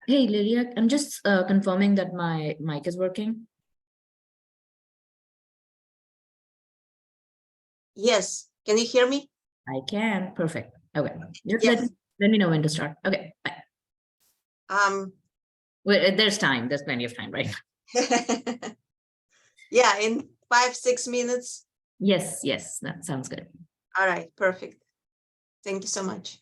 Hey, Lilia, I'm just confirming that my mic is working. Yes. Can you hear me? I can. Perfect. Okay. Just Yes. let me know when to start. Okay. Bye. Um, Well, there's time. There's plenty of time, right? yeah, in 5, 6 minutes. Yes, yes. That sounds good. All right, perfect. Thank you so much.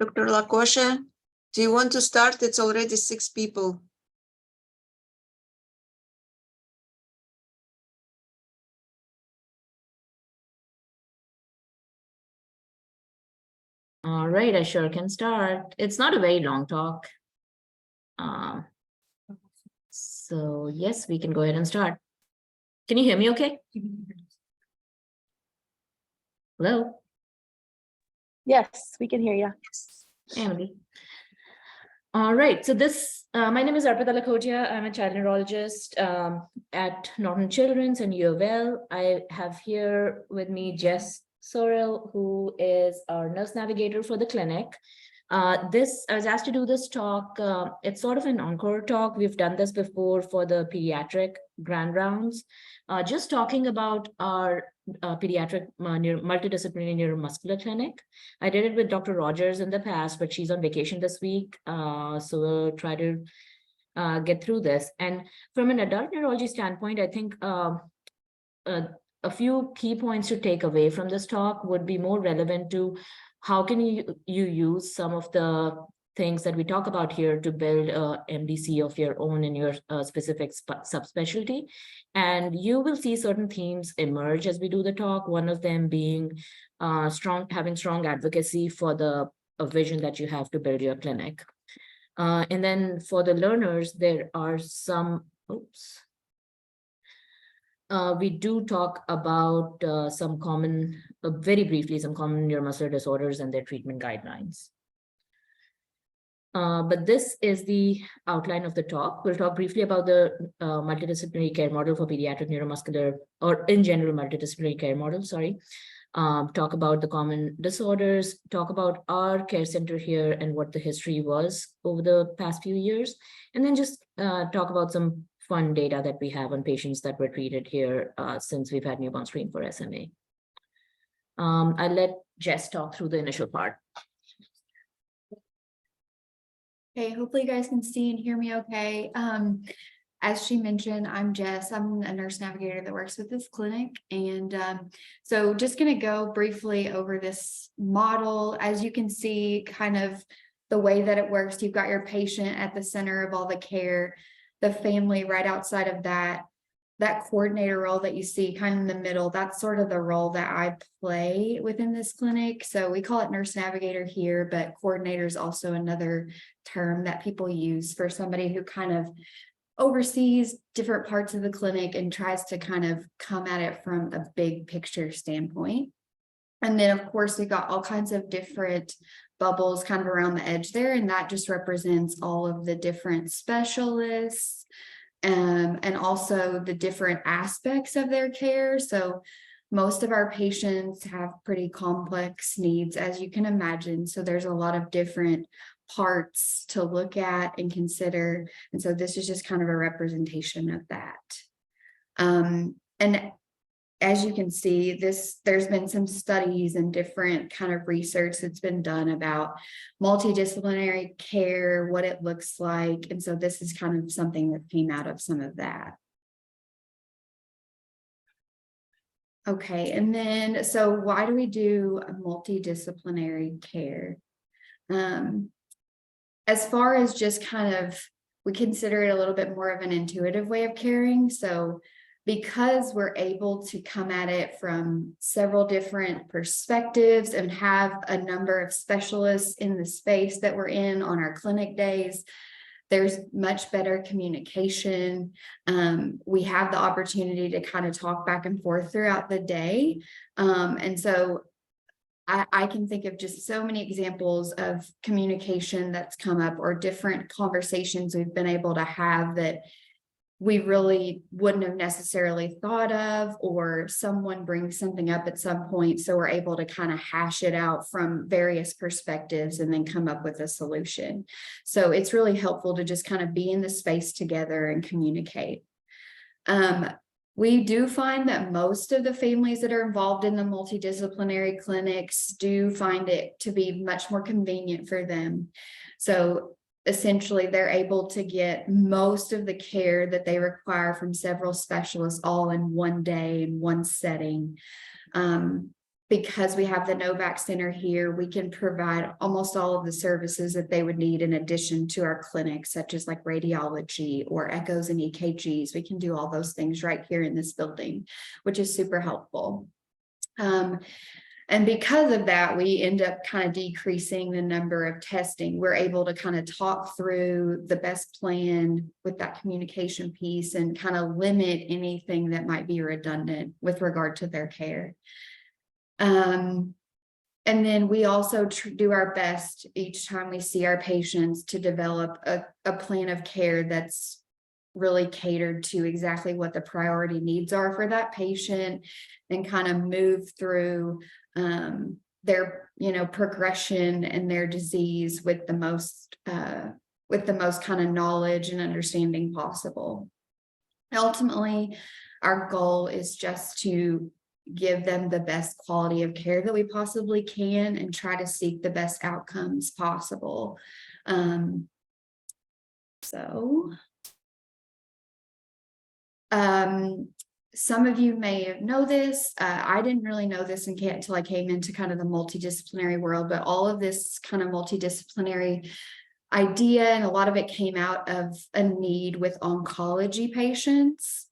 Dr. Lakhotia, do you want to start? It's already 6 people. All right, I sure can start. It's not a very long talk. So yes, we can go ahead and start. Can you hear me okay? Hello? Yes, we can hear you. Emily. All right, so my name is Arpita Lakhotia. I'm a child neurologist at Norton Children's and U of L. I have here with me Jess Sorrell, who is our nurse navigator for the clinic. I was asked to do this talk. It's sort of an encore talk. We've done this before for the pediatric grand rounds, just talking about our pediatric multidisciplinary neuromuscular clinic. I did it with Dr. Rogers in the past, but she's on vacation this week. So we'll try to get through this. And from an adult neurology standpoint, I think a few key points to take away from this talk would be more relevant to how can you use some of the things that we talk about here to build a MDC of your own in your specific subspecialty. And you will see certain themes emerge as we do the talk. One of them being having strong advocacy for the vision that you have to build your clinic. And then for the learners, there are some, we do talk about very briefly, some common neuromuscular disorders and their treatment guidelines. But this is the outline of the talk. We'll talk briefly about the multidisciplinary care model for pediatric neuromuscular, or in general, multidisciplinary care model, sorry. Talk about the common disorders, talk about our care center here and what the history was over the past few years, and then just talk about some fun data that we have on patients that were treated here since we've had newborn screen for SMA. I'll let Jess talk through the initial part. Okay, hopefully you guys can see and hear me okay. As she mentioned, I'm Jess. I'm a nurse navigator that works with this clinic. And so just going to go briefly over this model. As you can see, kind of the way that it works, you've got your patient at the center of all the care, the family right outside of that coordinator role that you see kind of in the middle. That's sort of the role that I play within this clinic. So we call it nurse navigator here, but coordinator is also another term that people use for somebody who kind of oversees different parts of the clinic and tries to kind of come at it from a big picture standpoint. And then of course, we've got all kinds of different bubbles kind of around the edge there. And that just represents all of the different specialists and also the different aspects of their care. So most of our patients have pretty complex needs, as you can imagine. So there's a lot of different parts to look at and consider. And so this is just kind of a representation of that. And as you can see, there's been some studies and different kind of research that's been done about multidisciplinary care, what it looks like. And so this is kind of something that came out of some of that. Okay, and then, so why do we do a multidisciplinary care? As far as just kind of, we consider it a little bit more of an intuitive way of caring. So because we're able to come at it from several different perspectives and have a number of specialists in the space that we're in on our clinic days, there's much better communication. We have the opportunity to kind of talk back and forth throughout the day. And so I can think of just so many examples of communication that's come up or different conversations we've been able to have that we really wouldn't have necessarily thought of, or someone brings something up at some point. So we're able to kind of hash it out from various perspectives and then come up with a solution. So it's really helpful to just kind of be in the space together and communicate. We do find that most of the families that are involved in the multidisciplinary clinics do find it to be much more convenient for them. So essentially, they're able to get most of the care that they require from several specialists all in one day in one setting. because we have the Novak Center here, we can provide almost all of the services that they would need in addition to our clinics, such as like radiology or echoes and EKGs. We can do all those things right here in this building, which is super helpful. And because of that, we end up kind of decreasing the number of testing. We're able to kind of talk through the best plan with that communication piece and kind of limit anything that might be redundant with regard to their care. And then we also do our best each time we see our patients to develop a plan of care that's really catered to exactly what the priority needs are for that patient, and kind of move through their, progression and their disease with the most kind of knowledge and understanding possible. Ultimately, our goal is just to give them the best quality of care that we possibly can and try to seek the best outcomes possible. Some of you may know this. I didn't really know this until I came into kind of the multidisciplinary world, but all of this kind of multidisciplinary idea, and a lot of it came out of a need with oncology patients.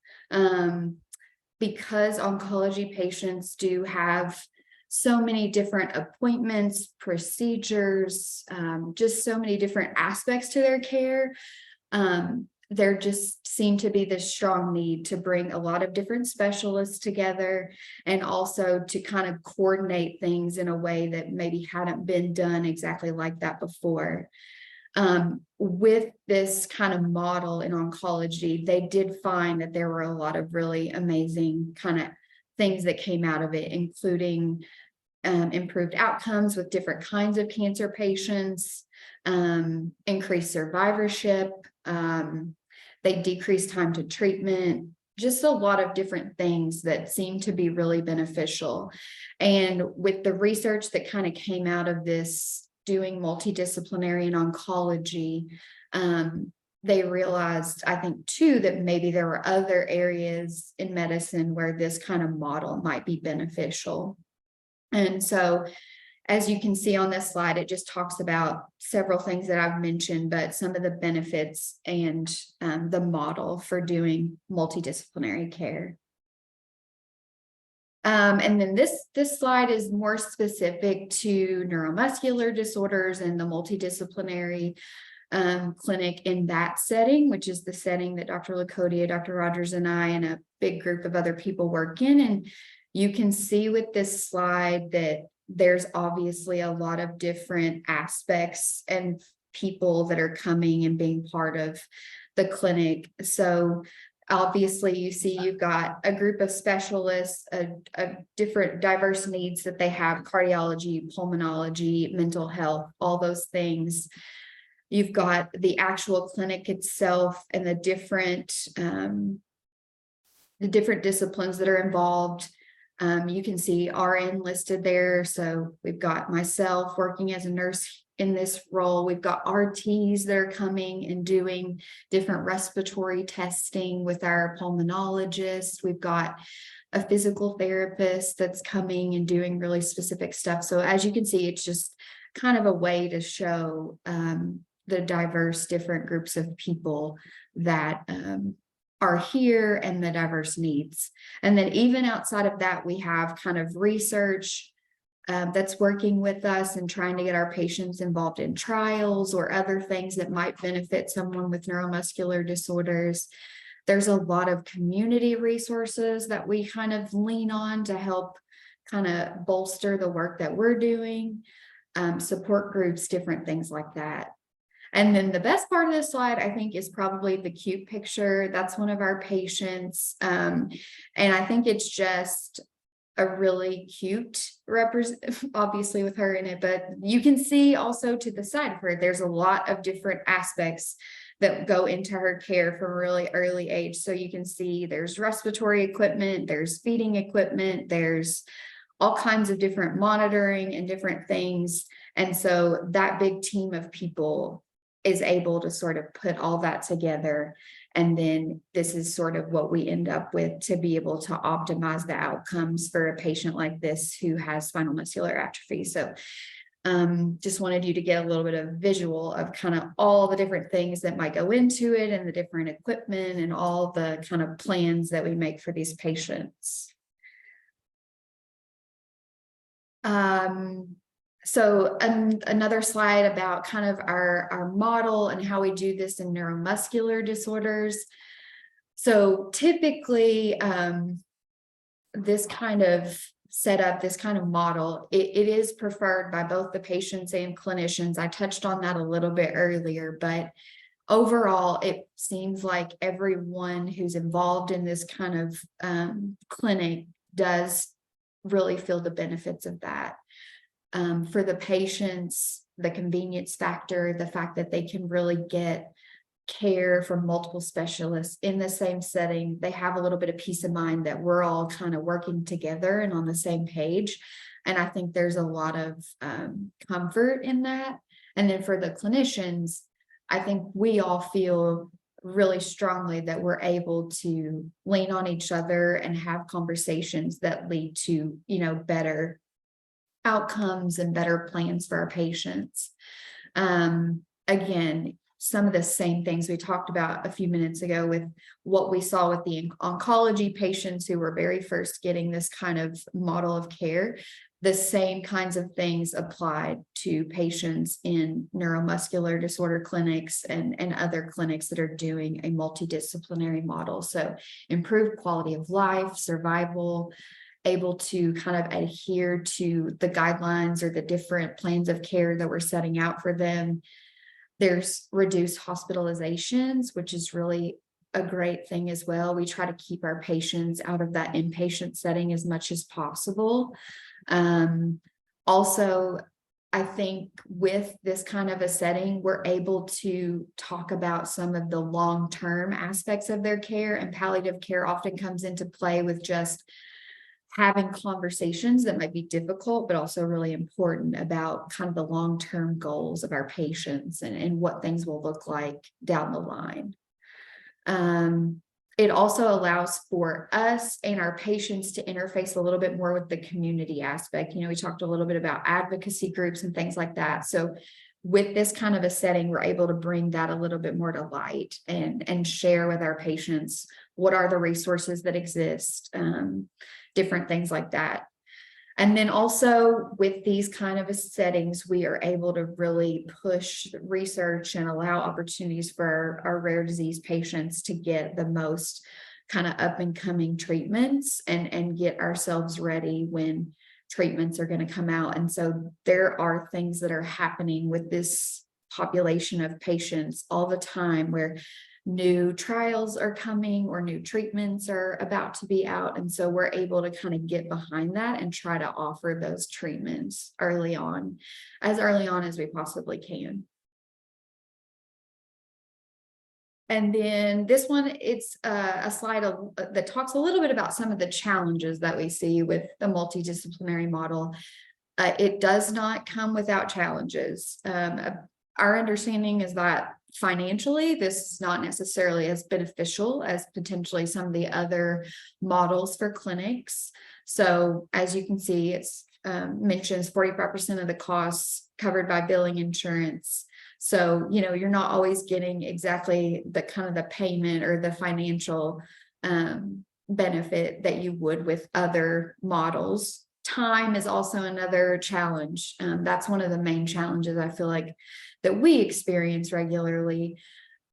Because oncology patients do have so many different appointments, procedures, just so many different aspects to their care. There just seemed to be this strong need to bring a lot of different specialists together, and also to kind of coordinate things in a way that maybe hadn't been done exactly like that before. With this kind of model in oncology, they did find that there were a lot of really amazing kind of things that came out of it, including improved outcomes with different kinds of cancer patients, increased survivorship, they decreased time to treatment, just a lot of different things that seem to be really beneficial. And with the research that kind of came out of this, doing multidisciplinary and oncology, they realized, I think too, that maybe there were other areas in medicine where this kind of model might be beneficial. And so, as you can see on this slide, it just talks about several things that I've mentioned, but some of the benefits and the model for doing multidisciplinary care. And then this slide is more specific to neuromuscular disorders and the multidisciplinary clinic in that setting, which is the setting that Dr. Lakhotia, Dr. Rogers, and I, and a big group of other people work in. And you can see with this slide that there's obviously a lot of different aspects and people that are coming and being part of the clinic. So obviously you see you've got a group of specialists, a different diverse needs that they have: cardiology, pulmonology, mental health, all those things. You've got the actual clinic itself and the different disciplines that are involved. You can see RN listed there. So we've got myself working as a nurse in this role. We've got RTs that are coming and doing different respiratory testing with our pulmonologist. We've got a physical therapist that's coming and doing really specific stuff. So as you can see, it's just kind of a way to show the diverse different groups of people that are here and the diverse needs. And then even outside of that, we have kind of research that's working with us and trying to get our patients involved in trials or other things that might benefit someone with neuromuscular disorders. There's a lot of community resources that we kind of lean on to help kind of bolster the work that we're doing, support groups, different things like that. And then the best part of this slide, I think, is probably the cute picture. That's one of our patients. And I think it's just a really cute obviously with her in it, but you can see also to the side of her, there's a lot of different aspects that go into her care from a really early age. So you can see there's respiratory equipment, there's feeding equipment, there's all kinds of different monitoring and different things. And so that big team of people is able to sort of put all that together And then this is sort of what we end up with to be able to optimize the outcomes for a patient like this who has spinal muscular atrophy. So just wanted you to get a little bit of visual of kind of all the different things that might go into it and the different equipment and all the kind of plans that we make for these patients. So another slide about kind of our model and how we do this in neuromuscular disorders. So typically, this kind of setup, this kind of model, it is preferred by both the patients and clinicians. I touched on that a little bit earlier, but overall, it seems like everyone who's involved in this kind of clinic does really feel the benefits of that. For the patients, the convenience factor, the fact that they can really get care from multiple specialists in the same setting, they have a little bit of peace of mind that we're all kind of working together and on the same page. And I think there's a lot of comfort in that. And then for the clinicians, I think we all feel really strongly that we're able to lean on each other and have conversations that lead to, better outcomes and better plans for our patients. Again, some of the same things we talked about a few minutes ago with what we saw with the oncology patients who were very first getting this kind of model of care. The same kinds of things applied to patients in neuromuscular disorder clinics and other clinics that are doing a multidisciplinary model. So improved quality of life, survival, able to kind of adhere to the guidelines or the different plans of care that we're setting out for them. There's reduced hospitalizations, which is really a great thing as well. We try to keep our patients out of that inpatient setting as much as possible. Also, I think with this kind of a setting, we're able to talk about some of the long-term aspects of their care, and palliative care often comes into play with just having conversations that might be difficult, but also really important about kind of the long-term goals of our patients and what things will look like down the line. It also allows for us and our patients to interface a little bit more with the community aspect. We talked a little bit about advocacy groups and things like that. So with this kind of a setting, we're able to bring that a little bit more to light and share with our patients what are the resources that exist, different things like that. And then also with these kind of settings, we are able to really push research and allow opportunities for our rare disease patients to get the most kind of up and coming treatments and get ourselves ready when treatments are going to come out. And so there are things that are happening with this population of patients all the time where new trials are coming or new treatments are about to be out. And so we're able to kind of get behind that and try to offer those treatments early on as we possibly can. And then this one, it's a slide that talks a little bit about some of the challenges that we see with the multidisciplinary model. It does not come without challenges. Our understanding is that financially, this is not necessarily as beneficial as potentially some of the other models for clinics. So as you can see, it's mentions 45% of the costs covered by billing insurance. So, you're not always getting exactly the kind of the payment or the financial benefit that you would with other models. Time is also another challenge. That's one of the main challenges I feel like that we experience regularly.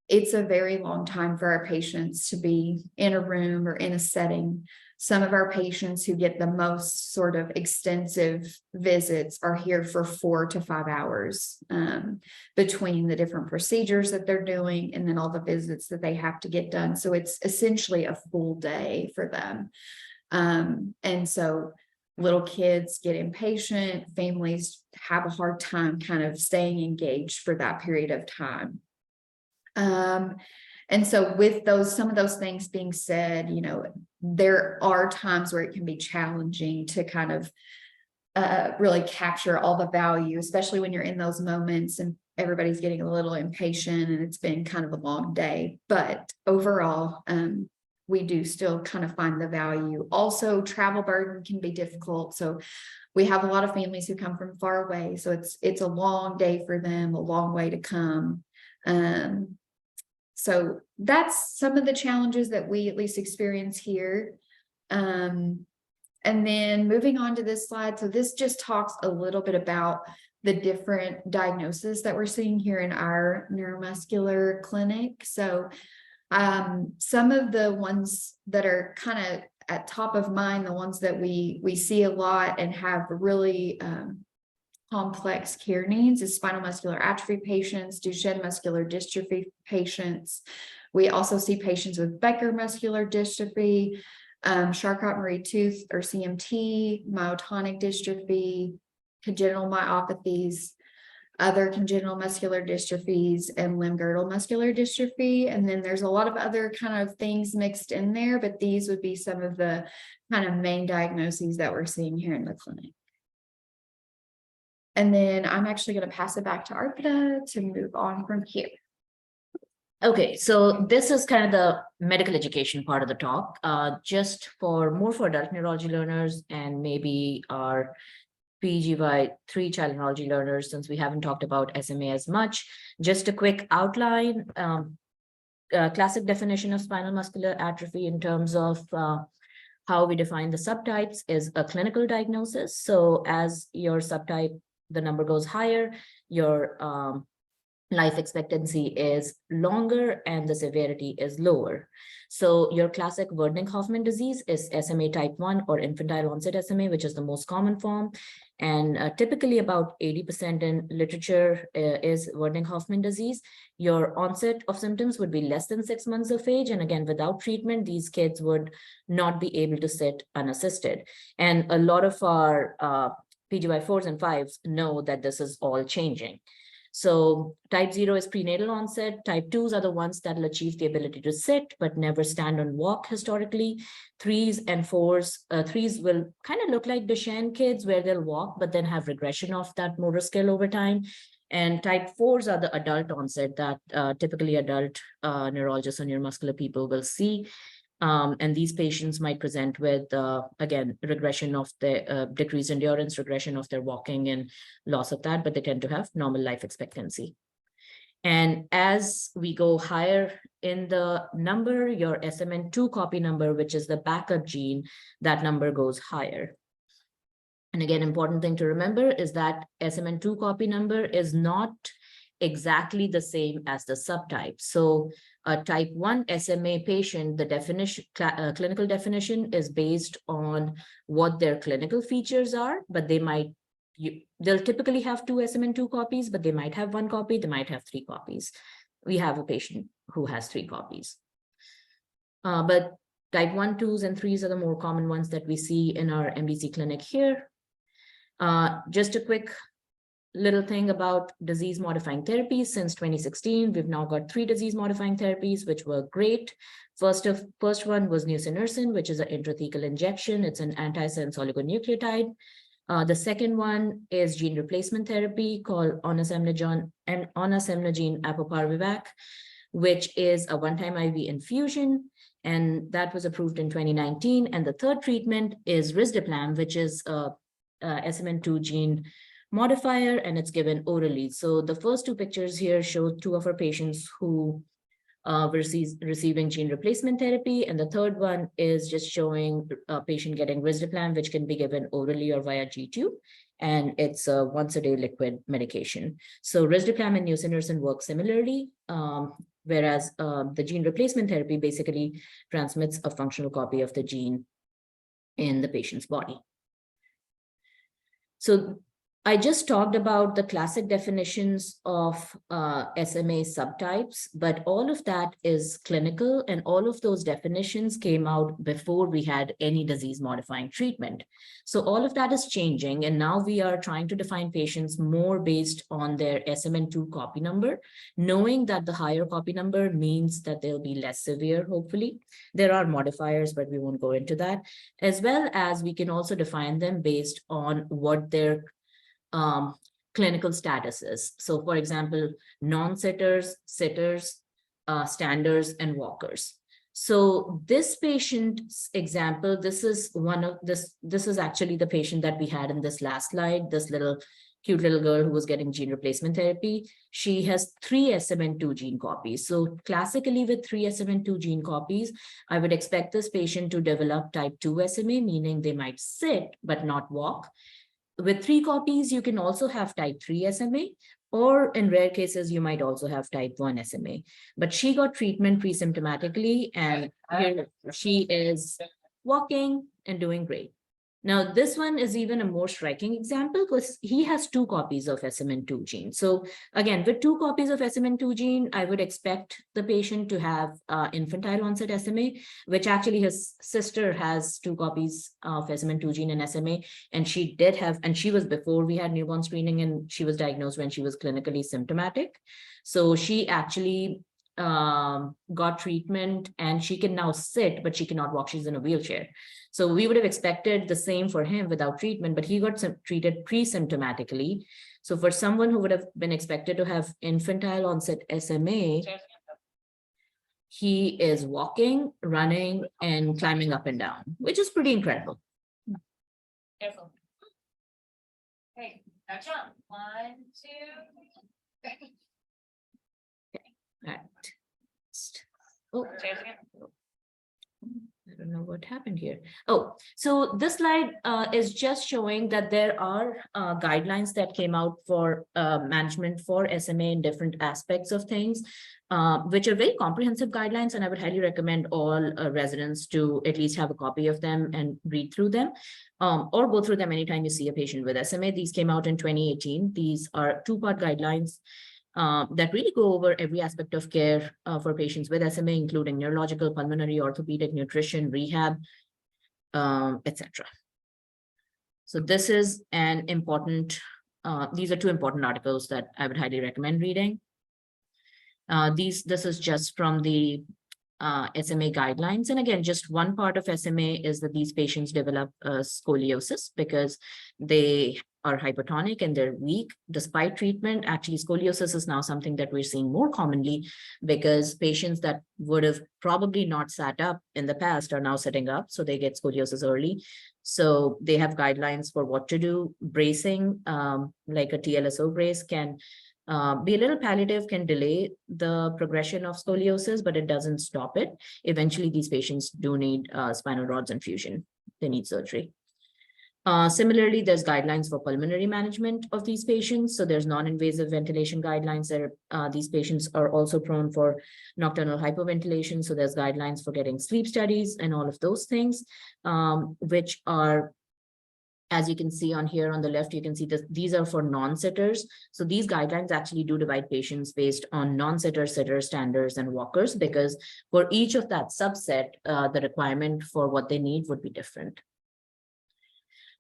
It's a very long time for our patients to be in a room or in a setting. Some of our patients who get the most sort of extensive visits are here for 4 to 5 hours between the different procedures that they're doing and then all the visits that they have to get done. So it's essentially a full day for them. And so little kids get impatient, families have a hard time kind of staying engaged for that period of time. And so with some of those things being said, there are times where it can be challenging to kind of really capture all the value, especially when you're in those moments and everybody's getting a little impatient and it's been kind of a long day. But overall, we do still kind of find the value. Also, travel burden can be difficult. So we have a lot of families who come from far away. So it's a long day for them, a long way to come. So that's some of the challenges that we at least experience here. And then moving on to this slide. So this just talks a little bit about the different diagnoses that we're seeing here in our neuromuscular clinic. So some of the ones that are kind of at top of mind, the ones that we see a lot and have really complex care needs is spinal muscular atrophy patients, Duchenne muscular dystrophy patients. We also see patients with Becker muscular dystrophy, Charcot-Marie tooth or CMT, myotonic dystrophy, congenital myopathies, other congenital muscular dystrophies, and limb-girdle muscular dystrophy. And then there's a lot of other kind of things mixed in there, but these would be some of the kind of main diagnoses that we're seeing here in the clinic. And then I'm actually going to pass it back to Arpita to move on from here. Okay, so this is kind of the medical education part of the talk, just more for adult neurology learners and maybe our PGY3 child neurology learners, since we haven't talked about SMA as much. Just a quick outline, classic definition of spinal muscular atrophy in terms of how we define the subtypes is a clinical diagnosis. So as your subtype, the number goes higher, your life expectancy is longer and the severity is lower. So your classic Wernicke-Hoffman disease is SMA type 1 or infantile onset SMA, which is the most common form. And typically about 80% in literature is Wernicke-Hoffman disease. Your onset of symptoms would be less than 6 months of age. And again, without treatment, these kids would not be able to sit unassisted. And a lot of our PGY4s and 5s know that this is all changing. So type 0 is prenatal onset. Type 2s are the ones that will achieve the ability to sit, but never stand and walk historically. 3s and 4s, 3s will kind of look like Duchenne kids where they'll walk, but then have regression of that motor skill over time. And type 4s are the adult onset that typically adult neurologists or neuromuscular people will see. And these patients might present with, again, regression of the decreased endurance, regression of their walking and loss of that, but they tend to have normal life expectancy. And as we go higher in the number, your SMN2 copy number, which is the backup gene, that number goes higher. And again, important thing to remember is that SMN2 copy number is not exactly the same as the subtype. So a type 1 SMA patient, the definition, clinical definition is based on what their clinical features are, but they'll typically have 2 SMN2 copies, but they might have 1 copy, they might have 3 copies. We have a patient who has 3 copies. But type 1, 2s, and 3s are the more common ones that we see in our MDC clinic here. Just a quick little thing about disease modifying therapies. Since 2016, we've now got 3 disease modifying therapies, which were great. First one was nusinersen, which is an intrathecal injection. It's an antisense oligonucleotide. The second one is gene replacement therapy called onasemnogene apoparvivac, which is a one-time IV infusion. And that was approved in 2019. And the third treatment is risdiplam, which is a SMN2 gene modifier, and it's given orally. So the first 2 pictures here show 2 of our patients who were receiving gene replacement therapy, and the third one is just showing a patient getting risdiplam, which can be given orally or via G-tube, and it's a once-a-day liquid medication. So risdiplam and nusinersen work similarly, whereas the gene replacement therapy basically transmits a functional copy of the gene in the patient's body. So I just talked about the classic definitions of SMA subtypes, but all of that is clinical, and all of those definitions came out before we had any disease modifying treatment. So all of that is changing, and now we are trying to define patients more based on their SMN2 copy number, knowing that the higher copy number means that they'll be less severe, hopefully. There are modifiers, but we won't go into that, as well as we can also define them based on what their clinical statuses. So for example, non-sitters, sitters, standers, and walkers. So this patient's example, this is this is actually the patient that we had in this last slide, this cute little girl who was getting gene replacement therapy. She has 3 SMN2 gene copies. So classically with 3 SMN2 gene copies, I would expect this patient to develop type 2 SMA, meaning they might sit but not walk. With 3 copies, you can also have type 3 SMA, or in rare cases, you might also have type 1 SMA. But she got treatment pre-symptomatically, and here she is walking and doing great. Now, this one is even a more striking example because he has 2 copies of SMN2 gene. So again, with 2 copies of SMN2 gene, I would expect the patient to have infantile onset SMA, which actually his sister has 2 copies of SMN2 gene and SMA. And she did have, and she was before we had newborn screening, and she was diagnosed when she was clinically symptomatic. So she actually got treatment and she can now sit, but she cannot walk. She's in a wheelchair. So we would have expected the same for him without treatment, but he got treated pre-symptomatically. So for someone who would have been expected to have infantile onset SMA, he is walking, running, and climbing up and down, which is pretty incredible. Careful. Okay, now jump. 1, 2. All right. Oh, Chairs again. I don't know what happened here. Oh, so this slide is just showing that there are guidelines that came out for management for SMA in different aspects of things, which are very comprehensive guidelines, and I would highly recommend all residents to at least have a copy of them and read through them, or go through them anytime you see a patient with SMA. These came out in 2018. These are 2-part guidelines that really go over every aspect of care for patients with SMA, including neurological, pulmonary, orthopedic, nutrition, rehab, etc. So this is an important, these are 2 important articles that I would highly recommend reading. This is just from the SMA guidelines. And again, just one part of SMA is that these patients develop scoliosis because they are hypertonic and they're weak despite treatment. Actually, scoliosis is now something that we're seeing more commonly because patients that would have probably not sat up in the past are now sitting up, so they get scoliosis early. So they have guidelines for what to do. Bracing, like a TLSO brace, can be a little palliative, can delay the progression of scoliosis, but it doesn't stop it. Eventually, these patients do need spinal rods infusion. They need surgery. Similarly, there's guidelines for pulmonary management of these patients. So there's non-invasive ventilation guidelines. These patients are also prone for nocturnal hyperventilation. So there's guidelines for getting sleep studies and all of those things, which are, as you can see on here on the left, you can see that these are for non-sitters. So these guidelines actually do divide patients based on non-sitters, sitters, standers, and walkers, because for each of that subset, the requirement for what they need would be different.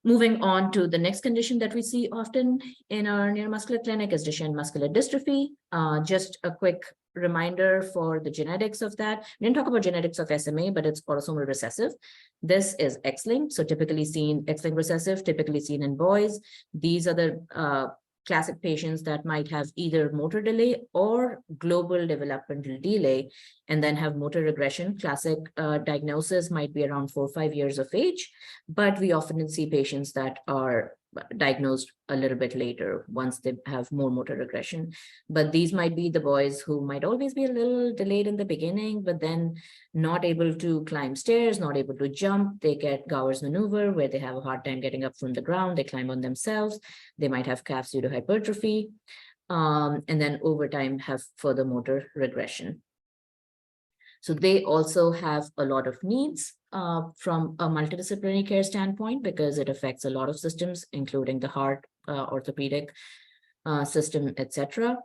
Moving on to the next condition that we see often in our neuromuscular clinic is Duchenne muscular dystrophy. Just a quick reminder for the genetics of that. We didn't talk about genetics of SMA, but it's autosomal recessive. This is X-linked, so typically seen, X-linked recessive, typically seen in boys. These are the classic patients that might have either motor delay or global developmental delay, and then have motor regression. Classic diagnosis might be around 4 or 5 years of age, but we often see patients that are diagnosed a little bit later once they have more motor regression. But these might be the boys who might always be a little delayed in the beginning, but then not able to climb stairs, not able to jump. They get Gower's maneuver where they have a hard time getting up from the ground. They climb on themselves. They might have calf pseudohypertrophy, and then over time have further motor regression. So they also have a lot of needs from a multidisciplinary care standpoint, because it affects a lot of systems, including the heart, orthopedic system, etc.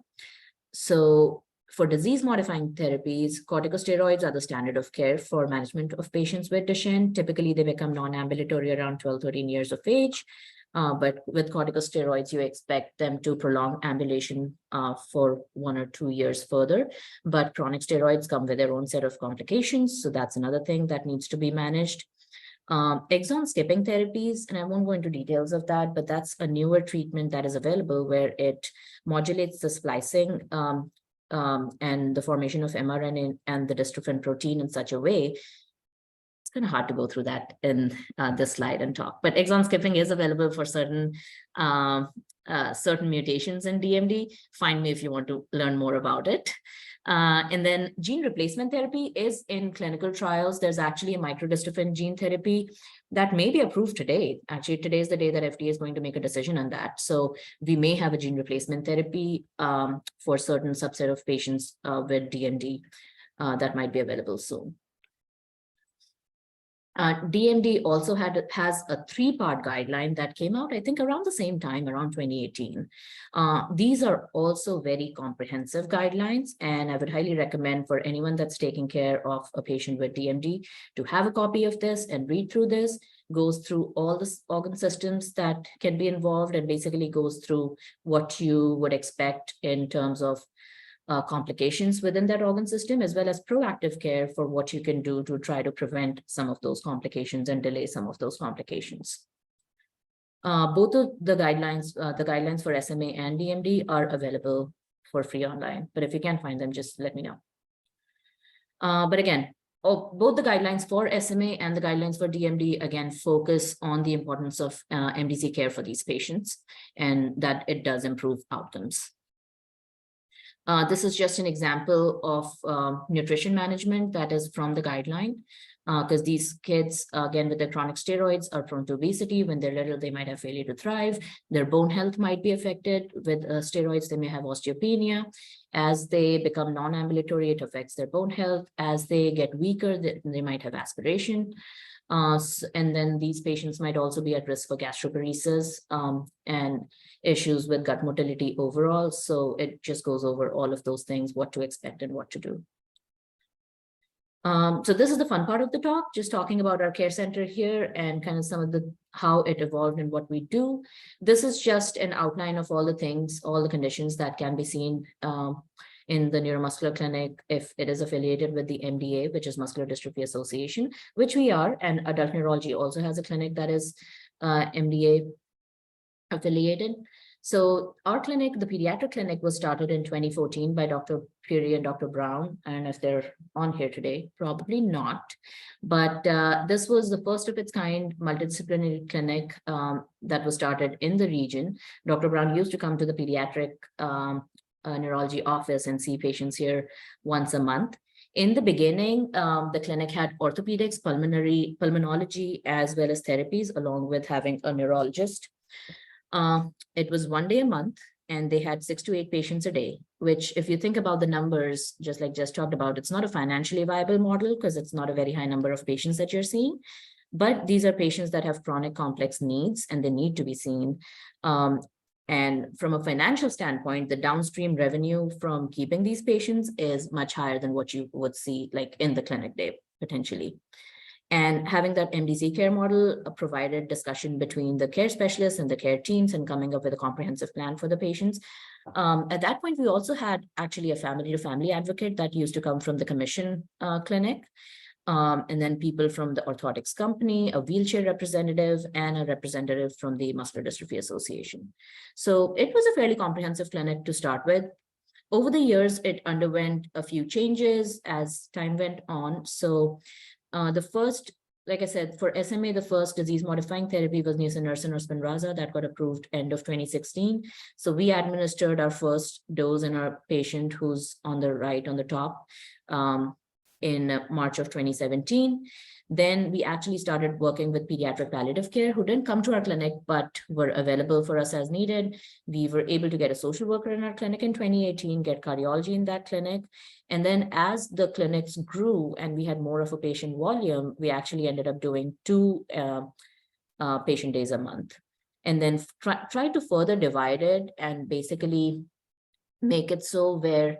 So for disease-modifying therapies, corticosteroids are the standard of care for management of patients with Duchenne. Typically, they become non-ambulatory around 12, 13 years of age. But with corticosteroids, you expect them to prolong ambulation for 1 or 2 years further. But chronic steroids come with their own set of complications. So that's another thing that needs to be managed. Exon skipping therapies, and I won't go into details of that, but that's a newer treatment that is available where it modulates the splicing and the formation of mRNA and the dystrophin protein in such a way. It's kind of hard to go through that in this slide and talk, but exon skipping is available for certain mutations in DMD. Find me if you want to learn more about it. And then gene replacement therapy is in clinical trials. There's actually a microdystrophin gene therapy that may be approved today. Actually, today is the day that FDA is going to make a decision on that. So we may have a gene replacement therapy for certain subset of patients with DMD that might be available soon. DMD also has a 3-part guideline that came out, I think, around the same time, around 2018. These are also very comprehensive guidelines, and I would highly recommend for anyone that's taking care of a patient with DMD to have a copy of this and read through this. Goes through all the organ systems that can be involved and basically goes through what you would expect in terms of complications within that organ system, as well as proactive care for what you can do to try to prevent some of those complications and delay some of those complications. Both of the guidelines for SMA and DMD are available for free online, but if you can't find them, just let me know. But again, both the guidelines for SMA and the guidelines for DMD, again, focus on the importance of MDC care for these patients and that it does improve outcomes. This is just an example of nutrition management that is from the guideline, because these kids, again, with their chronic steroids are prone to obesity. When they're little, they might have failure to thrive. Their bone health might be affected with steroids. They may have osteopenia. As they become non-ambulatory, it affects their bone health. As they get weaker, they might have aspiration. And then these patients might also be at risk for gastroparesis and issues with gut motility overall. So it just goes over all of those things, what to expect and what to do. So this is the fun part of the talk, just talking about our care center here and kind of some of how it evolved and what we do. This is just an outline of all the things, all the conditions that can be seen in the neuromuscular clinic if it is affiliated with the MDA, which is Muscular Dystrophy Association, which we are, and adult neurology also has a clinic that is MDA affiliated. So our clinic, the pediatric clinic, was started in 2014 by Dr. Puri and Dr. Brown. And if they're on here today, probably not. But this was the first of its kind multidisciplinary clinic that was started in the region. Dr. Brown used to come to the pediatric neurology office and see patients here once a month. In the beginning, the clinic had orthopedics, pulmonology, as well as therapies, along with having a neurologist. It was 1 day a month, and they had 6 to 8 patients a day, which, if you think about the numbers, just like Jess talked about, it's not a financially viable model because it's not a very high number of patients that you're seeing. But these are patients that have chronic complex needs and they need to be seen. And from a financial standpoint, the downstream revenue from keeping these patients is much higher than what you would see like in the clinic day, potentially. And having that MDC care model provided discussion between the care specialists and the care teams and coming up with a comprehensive plan for the patients. At that point, we also had actually a family-to-family advocate that used to come from the commission clinic. And then people from the orthotics company, a wheelchair representative, and a representative from the Muscular Dystrophy Association. So it was a fairly comprehensive clinic to start with. Over the years, it underwent a few changes as time went on. So the first, like I said, for SMA, the first disease-modifying therapy was nusinersen or Spinraza that got approved end of 2016. So we administered our first dose in our patient who's on the right, on the top, in March of 2017. Then we actually started working with pediatric palliative care who didn't come to our clinic, but were available for us as needed. We were able to get a social worker in our clinic in 2018, get cardiology in that clinic. And then as the clinics grew and we had more of a patient volume, we actually ended up doing 2 patient days a month. and then try to further divide it and basically make it so where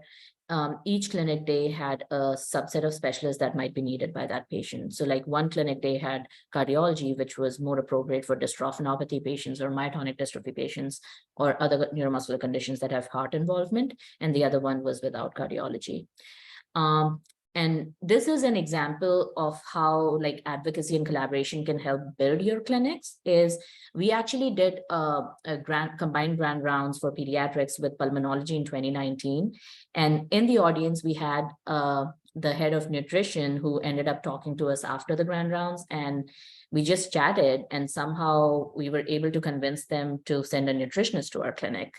each clinic day had a subset of specialists that might be needed by that patient. So like one clinic day had cardiology, which was more appropriate for dystrophinopathy patients or myotonic dystrophy patients or other neuromuscular conditions that have heart involvement. And the other one was without cardiology. And this is an example of how like advocacy and collaboration can help build your clinics. Is we actually did a combined grand rounds for pediatrics with pulmonology in 2019. And in the audience, we had the head of nutrition who ended up talking to us after the grand rounds, and we just chatted, and somehow we were able to convince them to send a nutritionist to our clinic.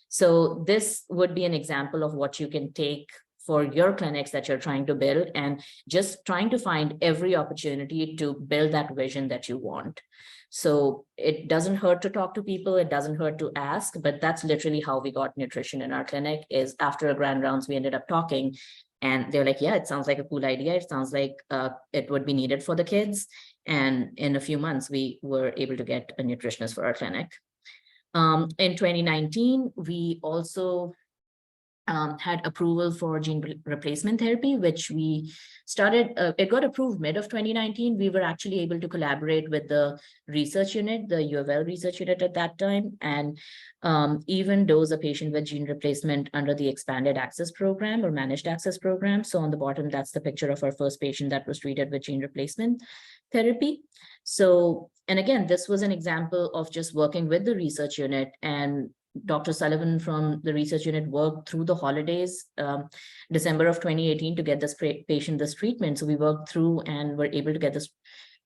So this would be an example of what you can take for your clinics that you're trying to build, and just trying to find every opportunity to build that vision that you want. So it doesn't hurt to talk to people, it doesn't hurt to ask, but that's literally how we got nutrition in our clinic. Is after a grand rounds, we ended up talking, and they're like, yeah, it sounds like a cool idea. It sounds like it would be needed for the kids. And in a few months, we were able to get a nutritionist for our clinic. In 2019, we also had approval for gene replacement therapy, which we started, it got approved mid of 2019. We were actually able to collaborate with the research unit, the U of L research unit at that time, and even dose a patient with gene replacement under the expanded access program or managed access program. So on the bottom, that's the picture of our first patient that was treated with gene replacement therapy. So, and again, this was an example of just working with the research unit, and Dr. Sullivan from the research unit worked through the holidays, December of 2018, to get this patient this treatment. So we worked through and were able to get this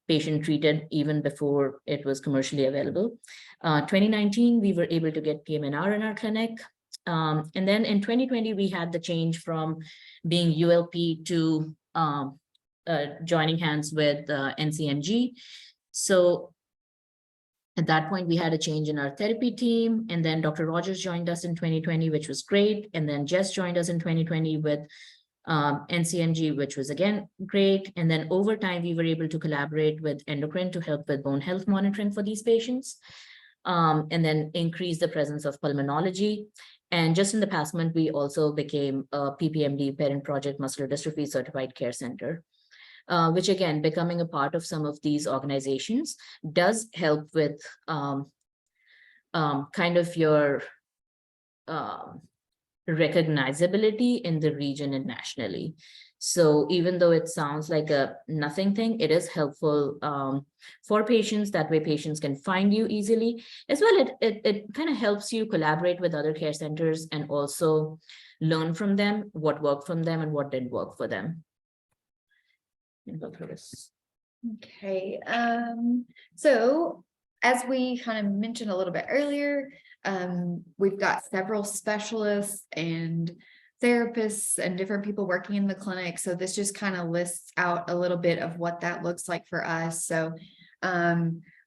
patient treated even before it was commercially available. 2019, we were able to get PM&R in our clinic. And then in 2020, we had the change from being ULP to joining hands with NCMG. So at that point, we had a change in our therapy team, and then Dr. Rogers joined us in 2020, which was great. And then Jess joined us in 2020 with NCMG, which was again great. And then over time, we were able to collaborate with endocrine to help with bone health monitoring for these patients, and then increase the presence of pulmonology. And just in the past month, we also became a PPMD, Parent Project Muscular Dystrophy Certified Care Center. Which again, becoming a part of some of these organizations does help with kind of your recognizability in the region and nationally. So even though it sounds like a nothing thing, it is helpful for patients. That way patients can find you easily. As well, it kind of helps you collaborate with other care centers and also learn from them what worked for them and what didn't work for them. Go through this. Okay, so as we kind of mentioned a little bit earlier, we've got several specialists and therapists and different people working in the clinic. So this just kind of lists out a little bit of what that looks like for us. So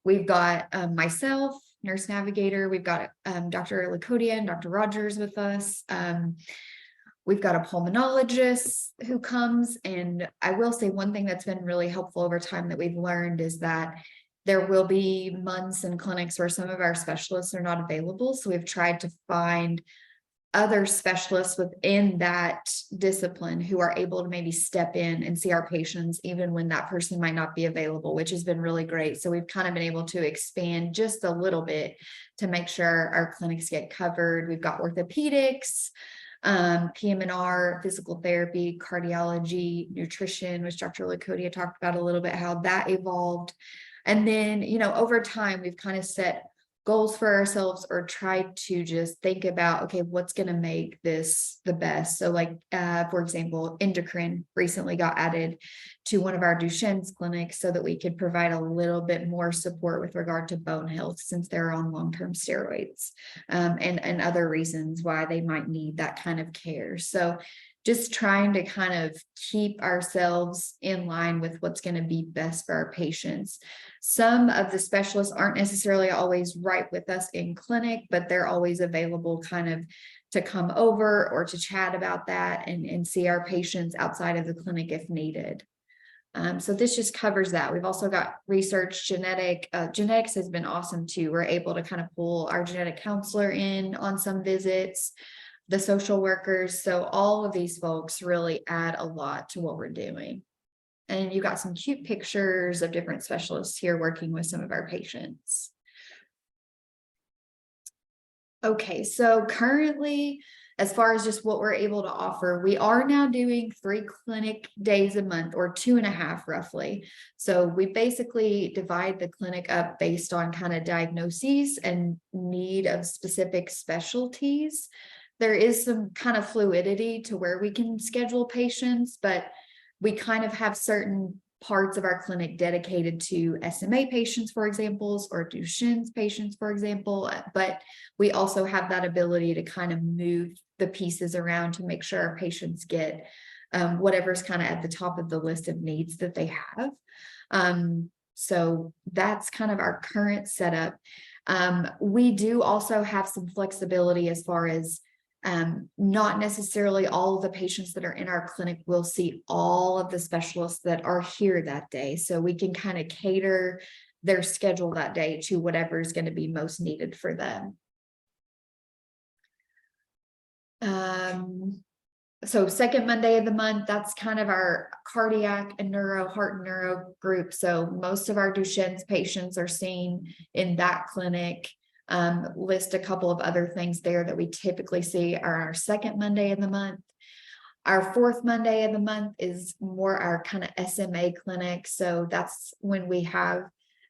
we've got myself, nurse navigator, we've got Dr. Lakhotia and Dr. Rogers with us. We've got a pulmonologist who comes, and I will say one thing that's been really helpful over time that we've learned is that there will be months and clinics where some of our specialists are not available. So we've tried to find other specialists within that discipline who are able to maybe step in and see our patients even when that person might not be available, which has been really great. So we've kind of been able to expand just a little bit to make sure our clinics get covered. We've got orthopedics, PM&R, physical therapy, cardiology, nutrition, which Dr. Lakhotia talked about a little bit, how that evolved. And then, you know, over time, we've kind of set goals for ourselves or tried to just think about, okay, what's going to make this the best? So like, for example, endocrine recently got added to one of our Duchenne's clinics so that we could provide a little bit more support with regard to bone health, since they're on long-term steroids, and other reasons why they might need that kind of care. So just trying to kind of keep ourselves in line with what's going to be best for our patients. Some of the specialists aren't necessarily always right with us in clinic, but they're always available kind of to come over or to chat about that and see our patients outside of the clinic if needed. So this just covers that. We've also got research, genetics has been awesome too. We're able to kind of pull our genetic counselor in on some visits, the social workers. So all of these folks really add a lot to what we're doing. And you got some cute pictures of different specialists here working with some of our patients. Okay, so currently, as far as just what we're able to offer, we are now doing 3 clinic days a month, or 2.5 roughly. So we basically divide the clinic up based on kind of diagnoses and need of specific specialties. There is some kind of fluidity to where we can schedule patients, but we kind of have certain parts of our clinic dedicated to SMA patients, for example, or Duchenne's patients, for example, but we also have that ability to kind of move the pieces around to make sure our patients get whatever's kind of at the top of the list of needs that they have. So that's kind of our current setup. We do also have some flexibility as far as not necessarily all of the patients that are in our clinic will see all of the specialists that are here that day. So we can kind of cater their schedule that day to whatever is going to be most needed for them. So second Monday of the month, that's kind of our cardiac and heart and neuro group. So most of our Duchenne's patients are seen in that clinic. List a couple of other things there that we typically see are our second Monday of the month. Our fourth Monday of the month is more our kind of SMA clinic. So that's when we have,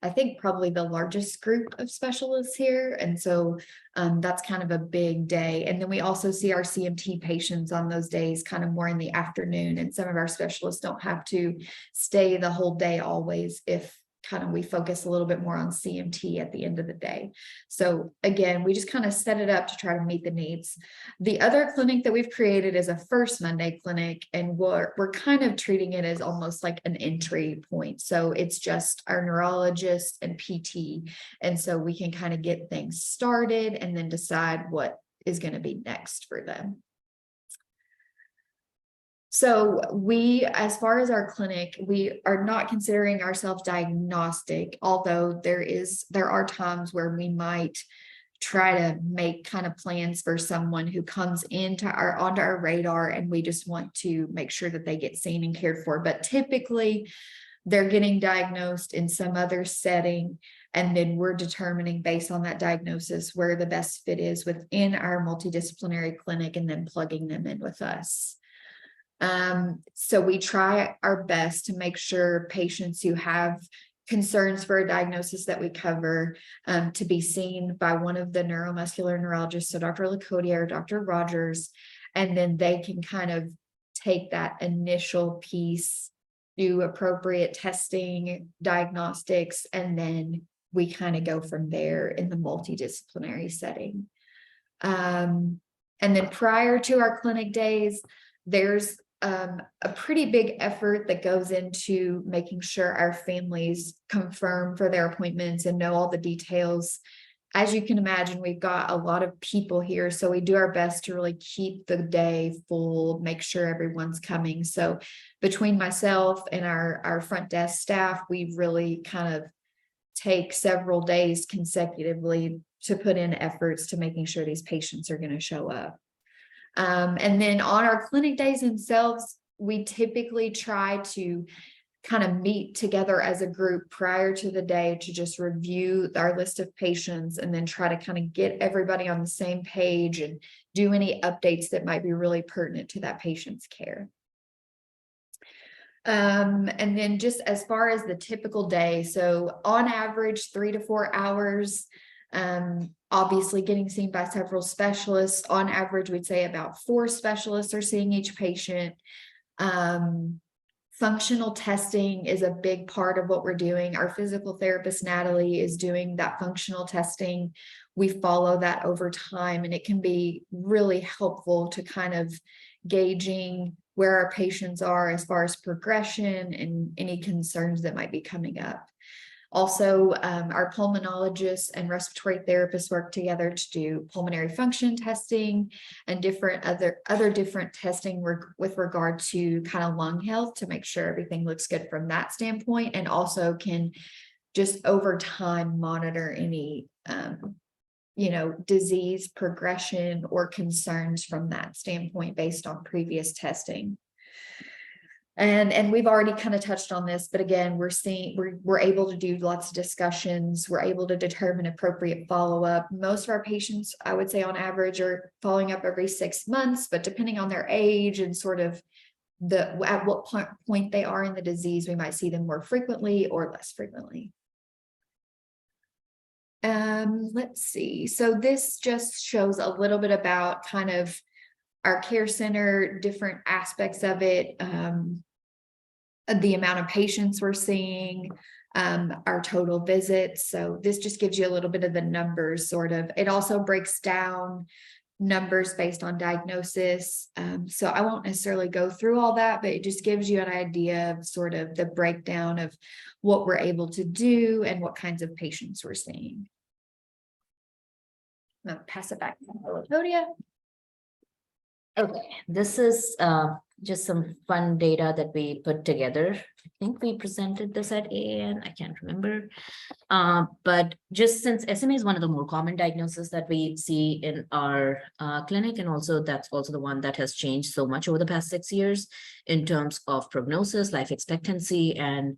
I think, probably the largest group of specialists here. And so that's kind of a big day. And then we also see our CMT patients on those days kind of more in the afternoon. And some of our specialists don't have to stay the whole day always if kind of we focus a little bit more on CMT at the end of the day. So again, we just kind of set it up to try to meet the needs. The other clinic that we've created is a first Monday clinic, and we're kind of treating it as almost like an entry point. So it's just our neurologist and PT. And so we can kind of get things started and then decide what is going to be next for them. So we, as far as our clinic, we are not considering ourselves diagnostic, although there are times where we might try to make kind of plans for someone who comes onto our radar, and we just want to make sure that they get seen and cared for. But typically they're getting diagnosed in some other setting, and then we're determining based on that diagnosis where the best fit is within our multidisciplinary clinic and then plugging them in with us. So we try our best to make sure patients who have concerns for a diagnosis that we cover to be seen by one of the neuromuscular neurologists, so Dr. Lakhotia or Dr. Rogers, and then they can kind of take that initial piece, do appropriate testing, diagnostics, and then we kind of go from there in the multidisciplinary setting. And then prior to our clinic days, there's a pretty big effort that goes into making sure our families confirm for their appointments and know all the details. As you can imagine, we've got a lot of people here, so we do our best to really keep the day full, make sure everyone's coming. So between myself and our front desk staff, we really kind of take several days consecutively to put in efforts to making sure these patients are going to show up. And then on our clinic days themselves, we typically try to kind of meet together as a group prior to the day to just review our list of patients and then try to kind of get everybody on the same page and do any updates that might be really pertinent to that patient's care. And then just as far as the typical day, so on average 3 to 4 hours, obviously getting seen by several specialists. On average, we'd say about 4 specialists are seeing each patient. Functional testing is a big part of what we're doing. Our physical therapist, Natalie, is doing that functional testing. We follow that over time, and it can be really helpful to kind of gauging where our patients are as far as progression and any concerns that might be coming up. Also, our pulmonologists and respiratory therapists work together to do pulmonary function testing and different other different testing with regard to kind of lung health to make sure everything looks good from that standpoint, and also can just over time monitor any disease progression or concerns from that standpoint based on previous testing. And we've already kind of touched on this, but again, we're able to do lots of discussions. We're able to determine appropriate follow-up. Most of our patients, I would say on average, are following up every 6 months, but depending on their age and sort of at what point they are in the disease, we might see them more frequently or less frequently. Let's see. So this just shows a little bit about kind of our care center, different aspects of it, the amount of patients we're seeing, our total visits. So this just gives you a little bit of the numbers, sort of. It also breaks down numbers based on diagnosis. So I won't necessarily go through all that, but it just gives you an idea of sort of the breakdown of what we're able to do and what kinds of patients we're seeing. I'm gonna pass it back to Lakhotia. Okay, this is just some fun data that we put together. I think we presented this at AAN, I can't remember. But just since SMA is one of the more common diagnoses that we see in our clinic, and also that's also the one that has changed so much over the past 6 years in terms of prognosis, life expectancy, and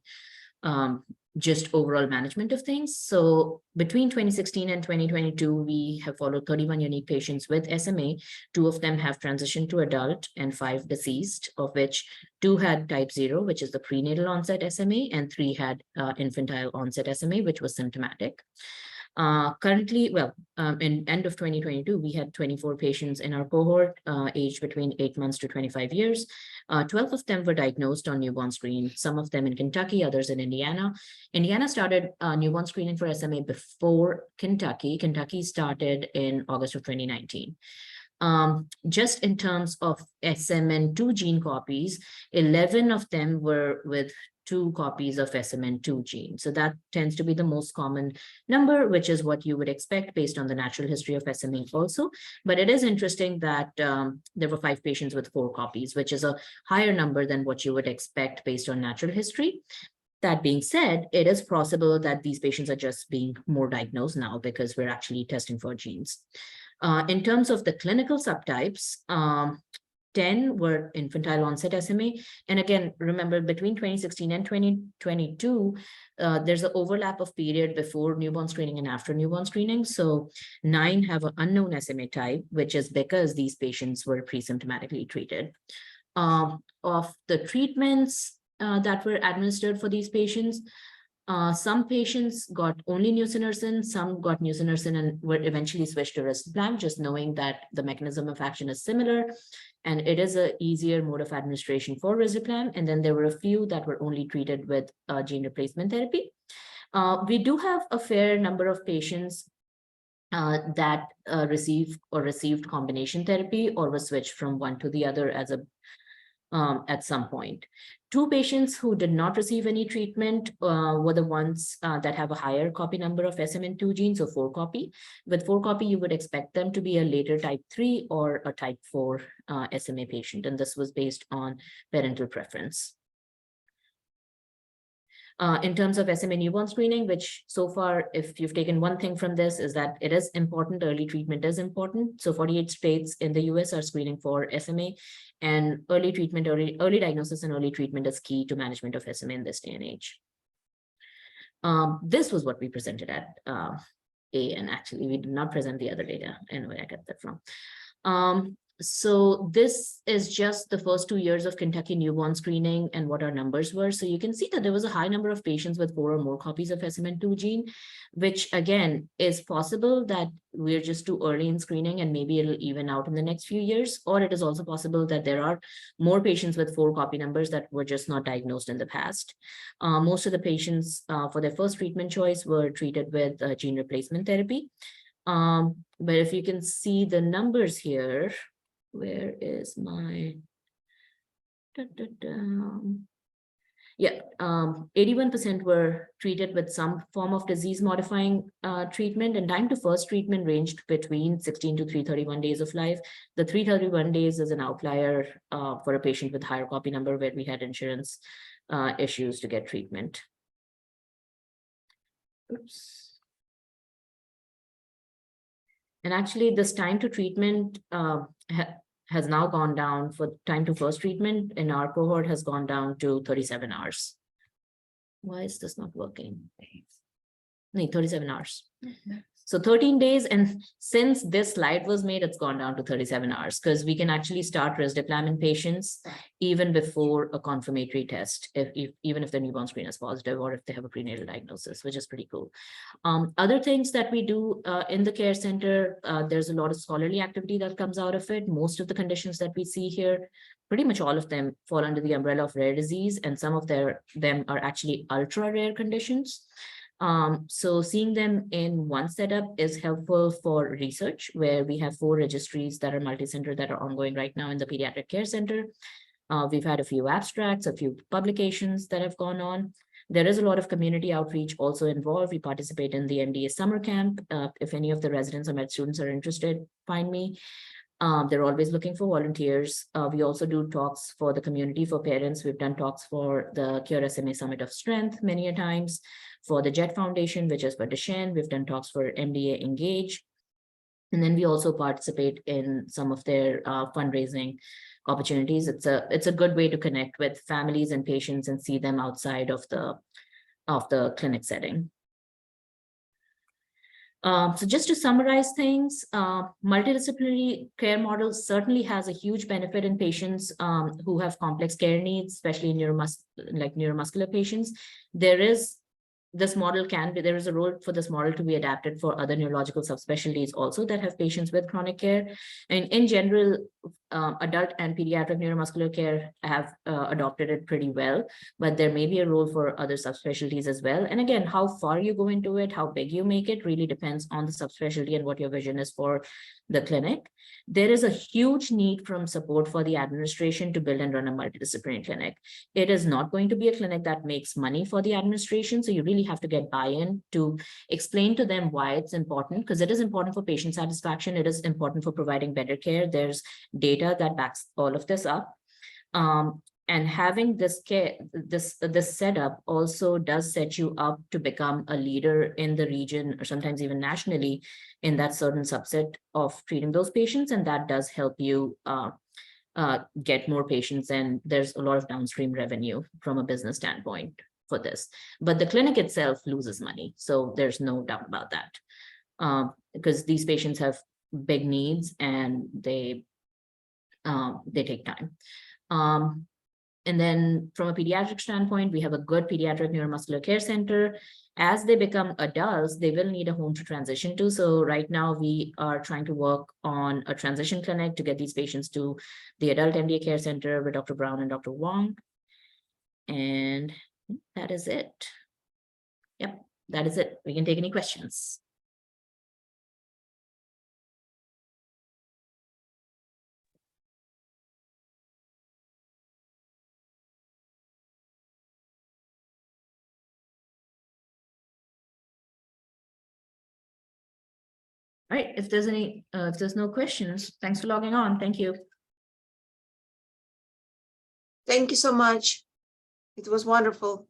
just overall management of things. So between 2016 and 2022, we have followed 31 unique patients with SMA. 2 of them have transitioned to adult and 5 deceased, of which 2 had type 0, which is the prenatal onset SMA, and 3 had infantile onset SMA, which was symptomatic. Currently, in end of 2022, we had 24 patients in our cohort, aged between 8 months to 25 years. 12 of them were diagnosed on newborn screen, some of them in Kentucky, others in Indiana. Indiana started newborn screening for SMA before Kentucky. Kentucky started in August of 2019. Just in terms of SMN2 gene copies, 11 of them were with 2 copies of SMN2 gene. So that tends to be the most common number, which is what you would expect based on the natural history of SMA also. But it is interesting that there were 5 patients with 4 copies, which is a higher number than what you would expect based on natural history. That being said, it is possible that these patients are just being more diagnosed now because we're actually testing for genes. In terms of the clinical subtypes, 10 were infantile onset SMA. And again, remember between 2016 and 2022, there's an overlap of period before newborn screening and after newborn screening. So 9 have an unknown SMA type, which is because these patients were pre-symptomatically treated. Of the treatments that were administered for these patients, some patients got only nusinersen, some got nusinersen and were eventually switched to risdiplam, just knowing that the mechanism of action is similar and it is an easier mode of administration for risdiplam. And then there were a few that were only treated with gene replacement therapy. We do have a fair number of patients that received combination therapy or was switched from one to the other as at some point. 2 patients who did not receive any treatment were the ones that have a higher copy number of SMN2 genes, so 4 copy. With 4 copy, you would expect them to be a later type 3 or a type 4 SMA patient, and this was based on parental preference. In terms of SMA newborn screening, which so far, if you've taken one thing from this, is that it is important, early treatment is important. So 48 states in the US are screening for SMA, and early treatment, early diagnosis and early treatment is key to management of SMA in this day and age. This was what we presented at AAN. Actually, we did not present the other data. I know where I got that from. So this is just the first 2 years of Kentucky newborn screening and what our numbers were. So you can see that there was a high number of patients with 4 or more copies of SMN2 gene, which again is possible that we're just too early in screening and maybe it'll even out in the next few years. Or it is also possible that there are more patients with 4 copy numbers that were just not diagnosed in the past. Most of the patients for their first treatment choice were treated with gene replacement therapy. But if you can see the numbers here, where is my Yeah, 81% were treated with some form of disease modifying treatment, and time to first treatment ranged between 16 to 331 days of life. The 331 days is an outlier for a patient with higher copy number where we had insurance issues to get treatment. Oops. And actually this time to treatment has now gone down. For time to first treatment in our cohort has gone down to 37 hours. Why is this not working? No, 37 hours. So 13 days, and since this slide was made, it's gone down to 37 hours because we can actually start risdiplam in patients even before a confirmatory test, even if the newborn screen is positive or if they have a prenatal diagnosis, which is pretty cool. Other things that we do in the care center, there's a lot of scholarly activity that comes out of it. Most of the conditions that we see here, pretty much all of them fall under the umbrella of rare disease, and some of them are actually ultra rare conditions. So seeing them in one setup is helpful for research, where we have 4 registries that are multi-center that are ongoing right now in the Pediatric Care Center. We've had a few abstracts, a few publications that have gone on. There is a lot of community outreach also involved. We participate in the MDA summer camp. If any of the residents or med students are interested, find me. They're always looking for volunteers. We also do talks for the community, for parents. We've done talks for the Cure SMA Summit of Strength many a times, for the JET Foundation, which is for Duchenne. We've done talks for MDA Engage. And then we also participate in some of their fundraising opportunities. It's a good way to connect with families and patients and see them outside of the clinic setting. So just to summarize things, multidisciplinary care model certainly has a huge benefit in patients who have complex care needs, especially in neuromuscular patients. There is a role for this model to be adapted for other neurological subspecialties also that have patients with chronic care. And in general, adult and pediatric neuromuscular care have adopted it pretty well, but there may be a role for other subspecialties as well. And again, how far you go into it, how big you make it, really depends on the subspecialty and what your vision is for the clinic. There is a huge need from support for the administration to build and run a multidisciplinary clinic. It is not going to be a clinic that makes money for the administration, so you really have to get buy-in to explain to them why it's important, because it is important for patient satisfaction. It is important for providing better care. There's data that backs all of this up. And having this care, this setup also does set you up to become a leader in the region, or sometimes even nationally, in that certain subset of treating those patients. And that does help you get more patients. And there's a lot of downstream revenue from a business standpoint for this. But the clinic itself loses money. So there's no doubt about that, because these patients have big needs and they take time. And then from a pediatric standpoint, we have a good pediatric neuromuscular care center. As they become adults, they will need a home to transition to. So right now we are trying to work on a transition clinic to get these patients to the adult MDA care center with Dr. Brown and Dr. Wong. And that is it. Yep, that is it. We can take any questions. All right, if there's no questions, thanks for logging on. Thank you. Thank you so much. It was wonderful.